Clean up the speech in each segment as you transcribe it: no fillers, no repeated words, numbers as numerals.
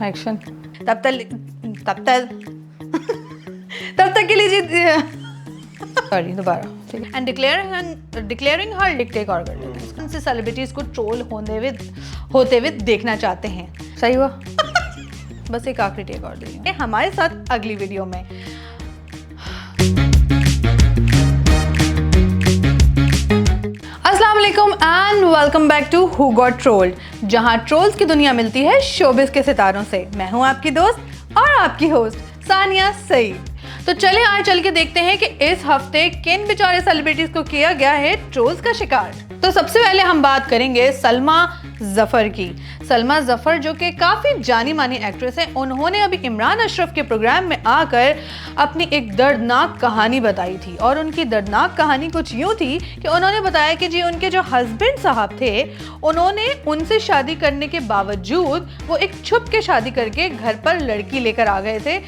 Action. तब तक के लिए सॉरी दोबारा, ठीक है। एंड डिक्लेयरिंग हर टेक और कर लेते हैं। उनसे सेलिब्रिटीज को ट्रोल होते हुए देखना चाहते हैं। सही हुआ। बस एक आखिरी टेक और देंगे हमारे साथ अगली वीडियो में। अस्सलाम वालेकुम and welcome back to who got trolled, जहां ट्रोल्स की दुनिया मिलती है शोबिस के सितारों से। मैं हूं आपकी दोस्त और आपकी होस्ट सानिया सईद। तो चले आज चल के देखते हैं कि इस हफ्ते किन बेचारे सेलिब्रिटीज को किया गया है ट्रोल्स का शिकार। तो सबसे पहले हम बात करेंगे सलमा जफर की। सलमा जफर जो कि काफ़ी जानी मानी एक्ट्रेस हैं, उन्होंने अभी इमरान अशरफ के प्रोग्राम में आकर अपनी एक दर्दनाक कहानी बताई थी। और उनकी दर्दनाक कहानी कुछ यूँ थी कि उन्होंने बताया कि जी उनके जो हस्बैंड साहब थे, उन्होंने उनसे शादी करने के बावजूद वो एक छुप के शादी करके घर पर लड़की लेकर आ गए थे।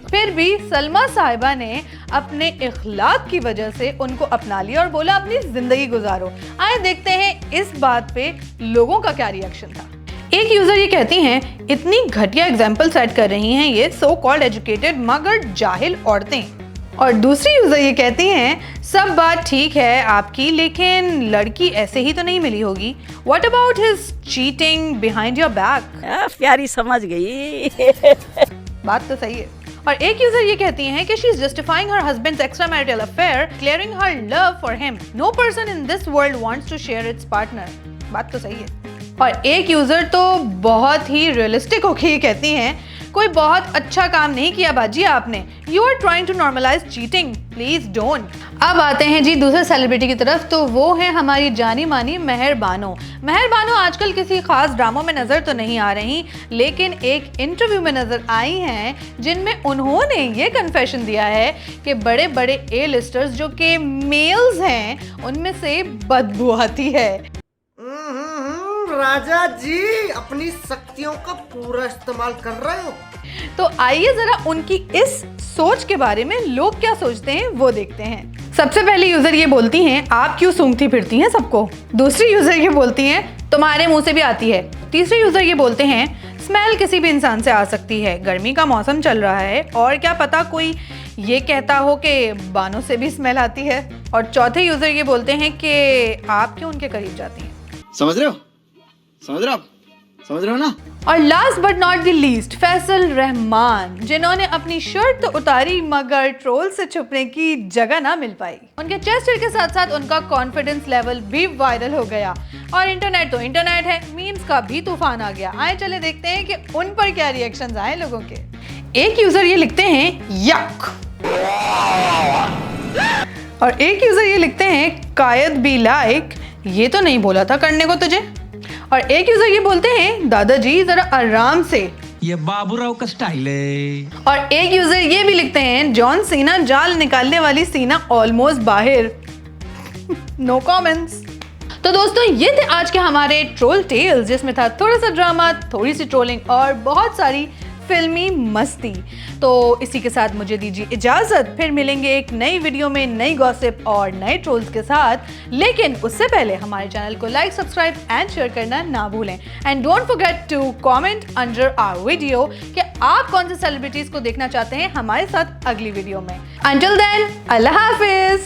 फिर भी सलमा साहिबा ने अपने इखलाक की वजह से उनको अपना लिया और बोला अपनी जिंदगी गुजारो। आइए देखते हैं इस बात पे लोगों का क्या रिएक्शन था। एक यूजर ये कहती हैं, इतनी घटिया एग्जाम्पल सेट कर रही हैं ये सो कॉल्ड एजुकेटेड मगर जाहिल औरतें। और दूसरी यूजर ये कहती हैं, सब बात ठीक है आपकी, लेकिन लड़की ऐसे ही तो नहीं मिली होगी। What about his cheating behind your back. प्यारी समझ गई। बात तो सही है। और एक यूजर ये कहती हैं कि she is justifying her husband's extramarital affair, clearing her love for him. No person in this world wants to share its partner. बात तो सही है। और एक यूजर तो बहुत ही रियलिस्टिक होकर ये कहती हैं, कोई बहुत अच्छा काम नहीं किया बाजी आपने। You are trying to normalise cheating, please don't. अब आते हैं जी दूसरे सेलिब्रिटी की तरफ, तो वो है हमारी जानी मानी मेहर बानो। मेहर बानो आजकल किसी खास ड्रामों में नजर तो नहीं आ रही, लेकिन एक इंटरव्यू में नजर आई हैं जिनमें उन्होंने ये कन्फेशन दिया है कि बड़े बड़े ए लिस्टर्स जो कि मेल्स हैं उनमें से बदबू आती है। राजा जी अपनी शक्तियों का पूरा इस्तेमाल कर रहे हो। तो आइए जरा उनकी इस सोच के बारे में लोग क्या सोचते हैं वो देखते हैं। सबसे पहले यूजर ये बोलती हैं, आप क्यों सूंघती फिरती हैं सबको। दूसरी यूजर ये बोलती हैं, तुम्हारे मुंह से भी आती है। तीसरे यूजर ये बोलते हैं, स्मेल किसी भी इंसान से आ सकती है, गर्मी का मौसम चल रहा है और क्या पता कोई ये कहता हो कि बानों से भी स्मेल आती है। और चौथे यूजर ये बोलते हैं कि आप क्यों उनके करीब जाती हैं। समझ रहे हो ना। और last but not the least Faisal Rahman, जिन्होंने अपनी शर्ट तो उतारी मगर ट्रोल से छुपने की जगह ना मिल पाई। उनके चेस्ट के साथ साथ उनका कॉन्फिडेंस लेवल भी वायरल हो गया। और इंटरनेट तो इंटरनेट है, मीम्स का भी तूफान आ गया। आए चले देखते हैं कि उन पर क्या रिएक्शंस आए लोगों के। एक यूजर ये लिखते हैं, यक। और एक यूजर ये लिखते हैं, कायद बी लाइक, ये तो नहीं बोला था करने को तुझे। और एक यूजर ये बोलते हैं, दादाजी जरा आराम से, ये बाबूराव का स्टाइल है। और एक यूजर ये भी लिखते हैं, जॉन सीना जाल निकालने वाली सीना ऑलमोस्ट बाहर। No comments. तो दोस्तों ये थे आज के हमारे ट्रोल टेल्स, जिसमें था थोड़ा सा ड्रामा, थोड़ी सी ट्रोलिंग और बहुत सारी फिल्मी मस्ती। तो इसी के साथ मुझे दीजिए इजाजत, फिर मिलेंगे एक नई वीडियो में नई गॉसिप और नए ट्रोल्स के साथ। लेकिन उससे पहले हमारे चैनल को लाइक, सब्सक्राइब एंड शेयर करना ना भूलें। And don't forget to comment under our video कि आप कौन से सेलिब्रिटीज को देखना चाहते हैं हमारे साथ अगली वीडियो में। अंटिल देन, अल्लाह हाफिज।